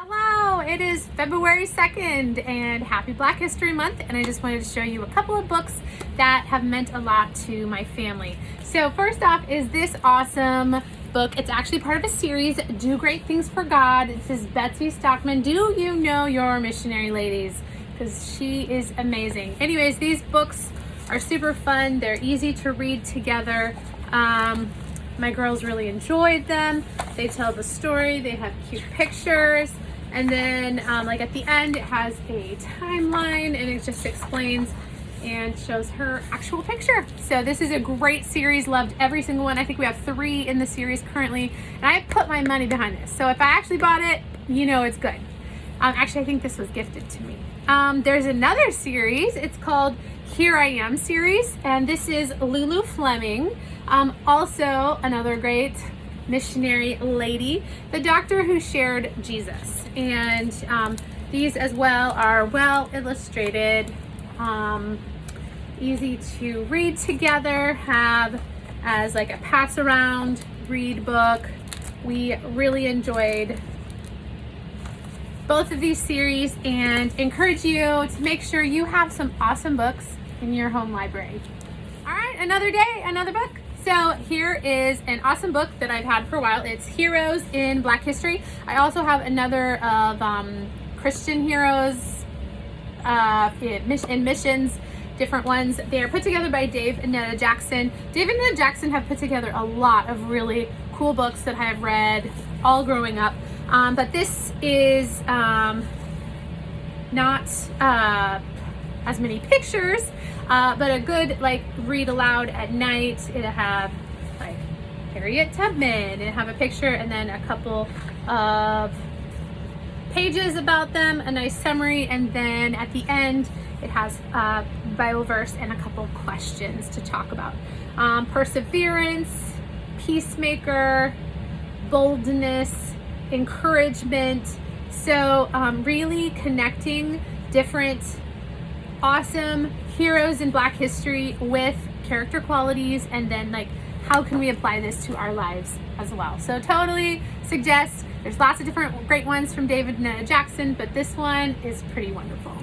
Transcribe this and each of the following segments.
Hello, it is February 2nd and happy Black History Month, and I just wanted to show you a couple of books that have meant a lot to my family. So first off is this awesome book. It's actually part of a series, Do Great Things for God. This is Betsy Stockman. Do you know your missionary ladies? Because she is amazing. Anyways, these books are super fun. They're easy to read together. My girls really enjoyed them. They tell the story, they have cute pictures, and then like at the end it has a timeline and it just explains and shows her actual picture. So this is a great series, loved every single one. I think we have 3 in the series currently, and I put my money behind this. So if I actually bought it, you know it's good. Actually, I think this was gifted to me. There's another series, it's called Here I Am series, and this is Lulu Fleming. Also another great missionary lady, the doctor who shared Jesus. And these as well are well illustrated, easy to read together, have as like a pass around read book. We really enjoyed both of these series and encourage you to make sure you have some awesome books in your home library. All right, another day, another book. So here is an awesome book that I've had for a while. It's Heroes in Black History. I also have another of Christian heroes in missions, different ones. They are put together by Dave and Netta Jackson. Dave and Netta Jackson have put together a lot of really cool books that I have read all growing up. But this is not as many pictures, but a good like read aloud at night. It'll have like Harriet Tubman, it'll have a picture and then a couple of pages about them, a nice summary, and then at the end it has a Bible verse and a couple of questions to talk about. Perseverance, peacemaker, boldness, encouragement. So really connecting different awesome heroes in Black history with character qualities, and then like how can we apply this to our lives as well. So totally suggest. There's lots of different great ones from David and Netta Jackson, but this one is pretty wonderful.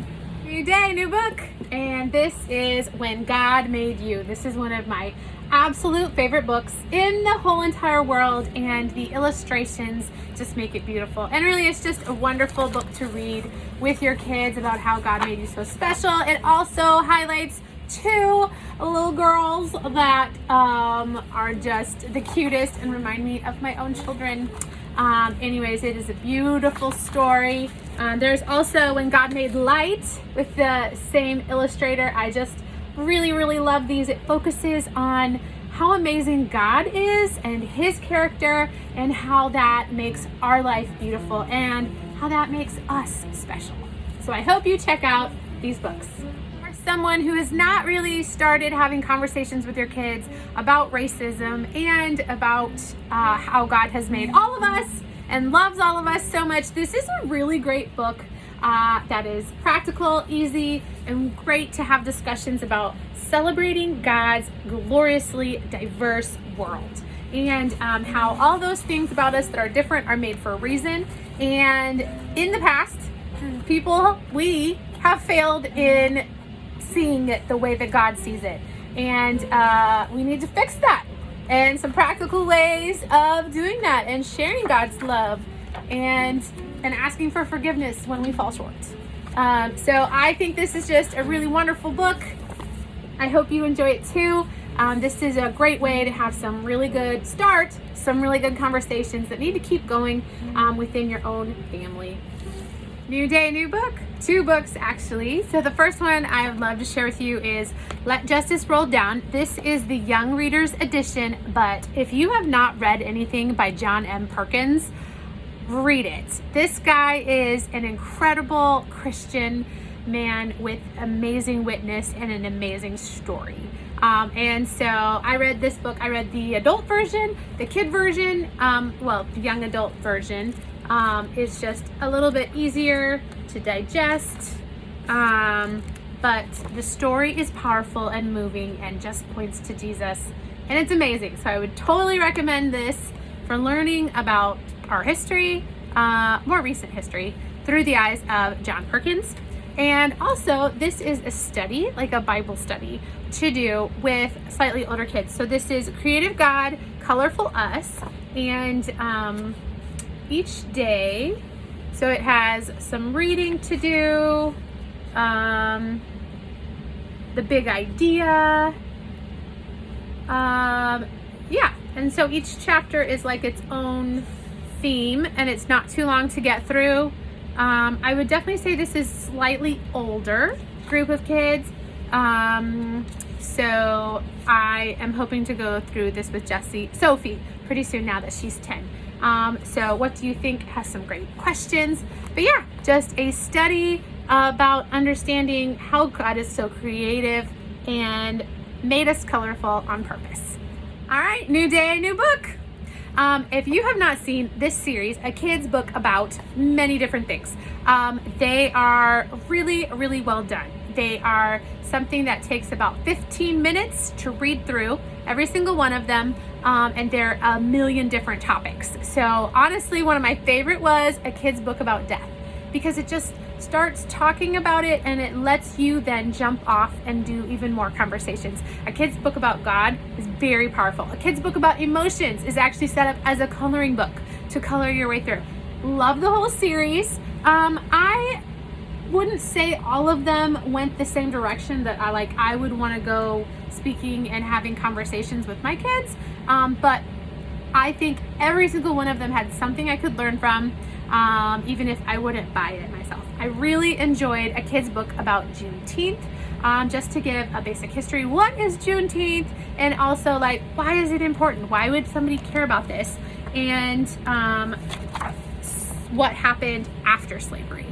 New day, new book, and this is When God Made You. This is one of my absolute favorite books in the whole entire world, and the illustrations just make it beautiful. And really it's just a wonderful book to read with your kids about how God made you so special. It also highlights 2 little girls that are just the cutest and remind me of my own children. Anyways, it is a beautiful story. There's also When God Made Light with the same illustrator. I just really love these. It focuses on how amazing God is and his character, and how that makes our life beautiful and how that makes us special. So I hope you check out these books. For someone who has not really started having conversations with your kids about racism and about how God has made all of us and loves all of us so much, this is a really great book that is practical, easy, and great to have discussions about celebrating God's gloriously diverse world, and how all those things about us that are different are made for a reason. And in the past, we have failed in seeing it the way that God sees it, and we need to fix that, and some practical ways of doing that, and sharing God's love, and asking for forgiveness when we fall short. So I think this is just a really wonderful book. I hope you enjoy it too. This is a great way to have some really good conversations that need to keep going within your own family. New day, new book. 2 books actually. So the first one I would love to share with you is Let Justice Roll Down. This is the Young Readers edition, but if you have not read anything by John M. Perkins, read it. This guy is an incredible Christian man with amazing witness and an amazing story. And so I read this book. I read the adult version, the kid version, the young adult version. Is just a little bit easier to digest, but the story is powerful and moving and just points to Jesus, and it's amazing. So I would totally recommend this for learning about our history, more recent history through the eyes of John Perkins. And also, this is a study, like a Bible study, to do with slightly older kids. So this is Creative God, Colorful Us, and each day, so it has some reading to do, the big idea, yeah, and so each chapter is like its own theme, and it's not too long to get through. I would definitely say this is slightly older group of kids. So I am hoping to go through this with Sophie pretty soon now that she's 10. So what do you think? Has some great questions. But yeah, just a study about understanding how God is so creative and made us colorful on purpose. All right, new day, new book. If you have not seen this series, a kid's book about many different things, they are really, really well done. They are something that takes about 15 minutes to read through every single one of them, and they're a million different topics. So honestly, one of my favorite was a kid's book about death, because it just starts talking about it and it lets you then jump off and do even more conversations. A kid's book about God is very powerful. A kid's book about emotions is actually set up as a coloring book to color your way through. Love the whole series. I wouldn't say all of them went the same direction that I would want to go speaking and having conversations with my kids, but I think every single one of them had something I could learn from, even if I wouldn't buy it myself. I really enjoyed a kid's book about Juneteenth, just to give a basic history. What is Juneteenth? And also, like, why is it important? Why would somebody care about this? And what happened after slavery.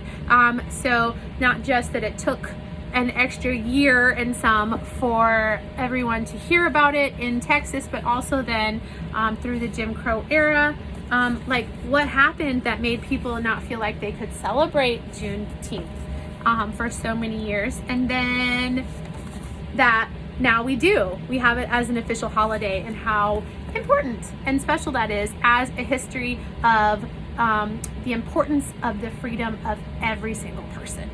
So not just that it took an extra year and some for everyone to hear about it in Texas, but also then through the Jim Crow era, like what happened that made people not feel like they could celebrate Juneteenth for so many years, and then that now we do. We have it as an official holiday, and how important and special that is as a history of the importance of the freedom of every single person.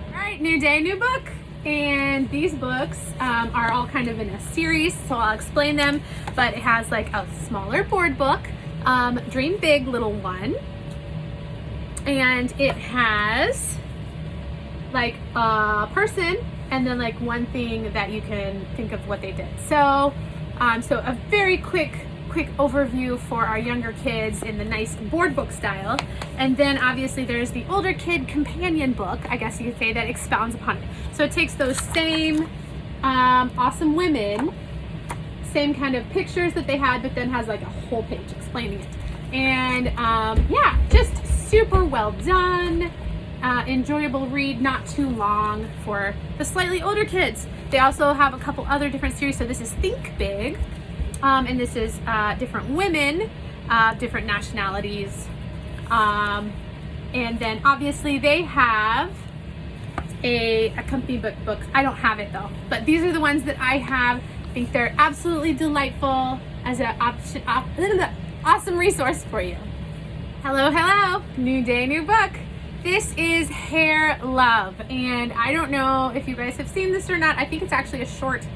All right, new day, new book. And these books are all kind of in a series, so I'll explain them, but it has like a smaller board book, Dream Big Little One, and it has like a person and then like one thing that you can think of what they did. So so a very quick overview for our younger kids in the nice board book style, and then obviously there's the older kid companion book, I guess you could say, that expounds upon it. So it takes those same awesome women, same kind of pictures that they had, but then has like a whole page explaining it. And yeah, just super well done, enjoyable read, not too long for the slightly older kids. They also have a couple other different series. So this is Think Big, and this is different women, different nationalities, and then obviously they have a company book. I don't have it though, but these are the ones that I have. I think they're absolutely delightful as an awesome resource for you. Hello, new day, new book. This is Hair Love, and I don't know if you guys have seen this or not. I think it's actually a short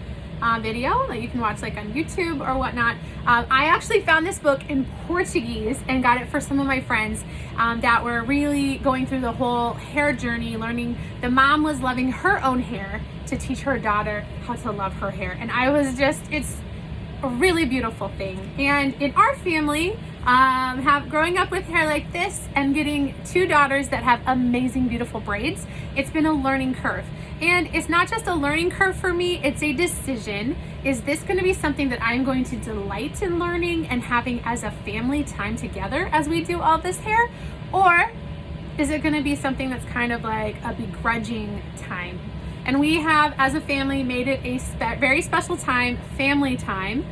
video that you can watch like on YouTube or whatnot. I actually found this book in Portuguese and got it for some of my friends that were really going through the whole hair journey, learning. The mom was loving her own hair to teach her daughter how to love her hair, and I was just, it's a really beautiful thing. And in our family, growing up with hair like this and getting two daughters that have amazing, beautiful braids, it's been a learning curve. And it's not just a learning curve for me, it's a decision. Is this going to be something that I'm going to delight in learning and having as a family time together as we do all this hair? Or is it going to be something that's kind of like a begrudging time? And we have, as a family, made it a very special time, family time,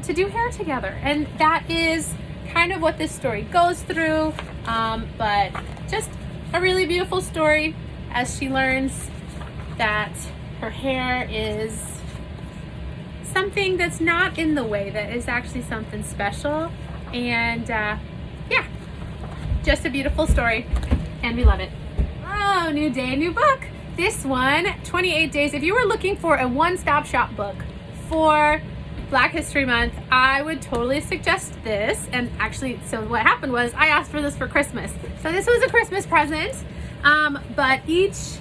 to do hair together. And that is kind of what this story goes through, but just a really beautiful story as she learns that her hair is something that's not in the way, that is actually something special. And yeah, Just a beautiful story, and we love it. Oh, new day, new book. This one, 28 Days. If you were looking for a one-stop shop book for Black History Month, I would totally suggest this. And actually, so what happened was I asked for this for Christmas. So this was a Christmas present, but each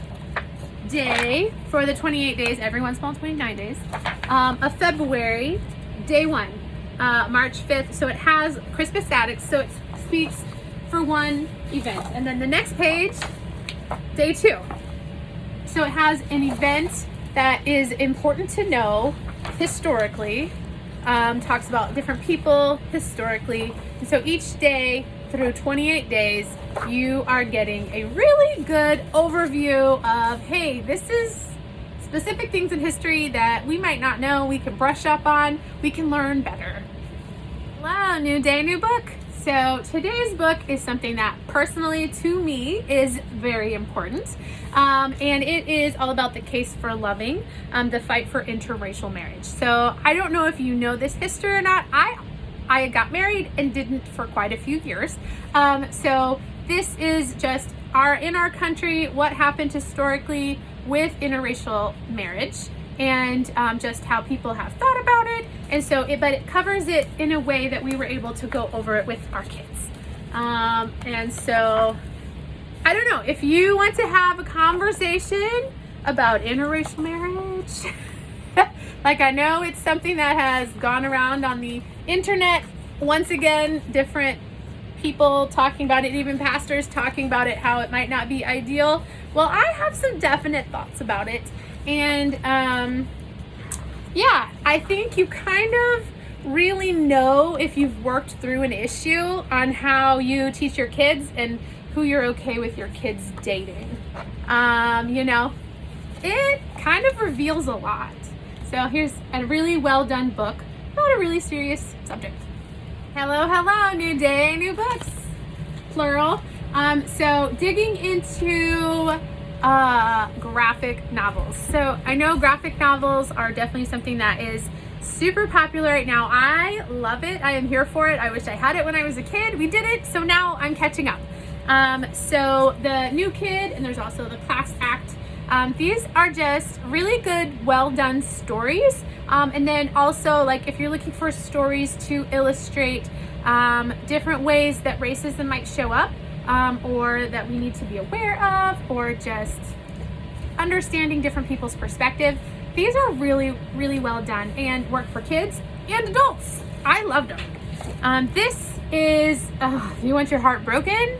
day for the 28 days, everyone's small 29 days, of February, day 1, March 5th. So it has Christmas statics, so it speaks for one event. And then the next page, day 2. So it has an event that is important to know historically, talks about different people historically. And so each day through 28 days, you are getting a really good overview of, hey, this is specific things in history that we might not know, we can brush up on, we can learn better. Wow, new day, new book. So today's book is something that personally to me is very important. And it is all about the case for loving, the fight for interracial marriage. So I don't know if you know this history or not. I got married and didn't for quite a few years. So this is just in our country, what happened historically with interracial marriage, and just how people have thought about it. And so but it covers it in a way that we were able to go over it with our kids. And so I don't know if you want to have a conversation about interracial marriage. Like, I know it's something that has gone around on the internet. Once again, different people talking about it, even pastors talking about it, how it might not be ideal. Well, I have some definite thoughts about it. And yeah, I think you kind of really know if you've worked through an issue on how you teach your kids and who you're okay with your kids dating. You know, it kind of reveals a lot. So here's a really well done book about a really serious subject. Hello, hello, new day, new books, plural. So digging into graphic novels. So I know graphic novels are definitely something that is super popular right now. I love it. I am here for it. I wish I had it when I was a kid. We did it, so now I'm catching up. So the New Kid, and there's also the Class Act. These are just really good, well done stories. And then also, like, if you're looking for stories to illustrate different ways that racism might show up, or that we need to be aware of, or just understanding different people's perspective, these are really, really well done and work for kids and adults. I loved them. This is, if you want your heart broken,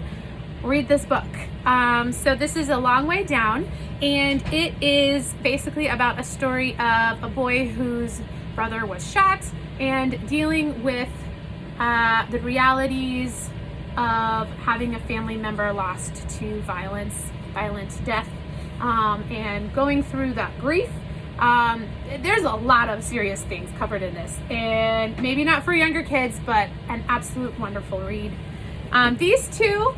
read this book. So this is A Long Way Down, and it is basically about a story of a boy whose brother was shot and dealing with the realities of having a family member lost to violent death, and going through that grief. There's a lot of serious things covered in this, and maybe not for younger kids, but an absolute wonderful read. These two,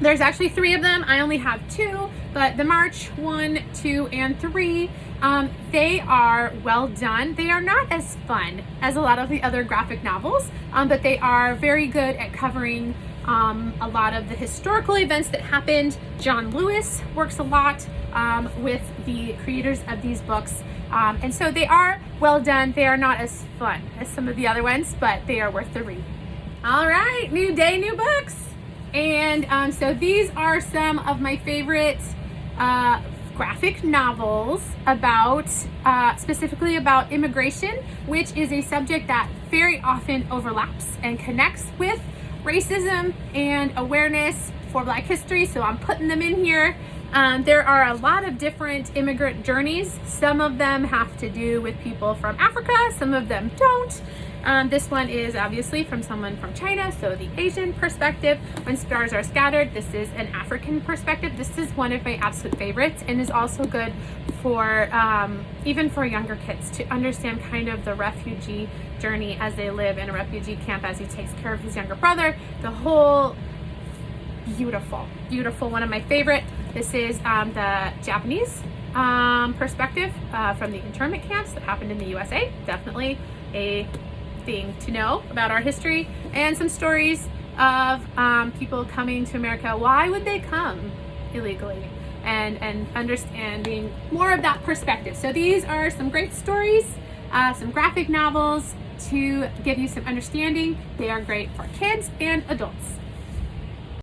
there's actually 3 of them. I only have 2, but the March 1, 2, and 3, they are well done. They are not as fun as a lot of the other graphic novels, but they are very good at covering a lot of the historical events that happened. John Lewis works a lot with the creators of these books, and so they are well done. They are not as fun as some of the other ones, but they are worth the read. All right, new day, new books. And so these are some of my favorite graphic novels about, specifically about immigration, which is a subject that very often overlaps and connects with racism and awareness for Black history. So I'm putting them in here. There are a lot of different immigrant journeys. Some of them have to do with people from Africa, some of them don't. This one is obviously from someone from China, so the Asian perspective. When Stars Are Scattered, this is an African perspective. This is one of my absolute favorites, and is also good for even for younger kids to understand kind of the refugee journey as they live in a refugee camp as he takes care of his younger brother. The whole beautiful, beautiful, one of my favorite. This is the Japanese perspective from the internment camps that happened in the USA. Definitely a thing to know about our history, and some stories of people coming to America. Why would they come illegally? And understanding more of that perspective. So these are some great stories, some graphic novels to give you some understanding. They are great for kids and adults.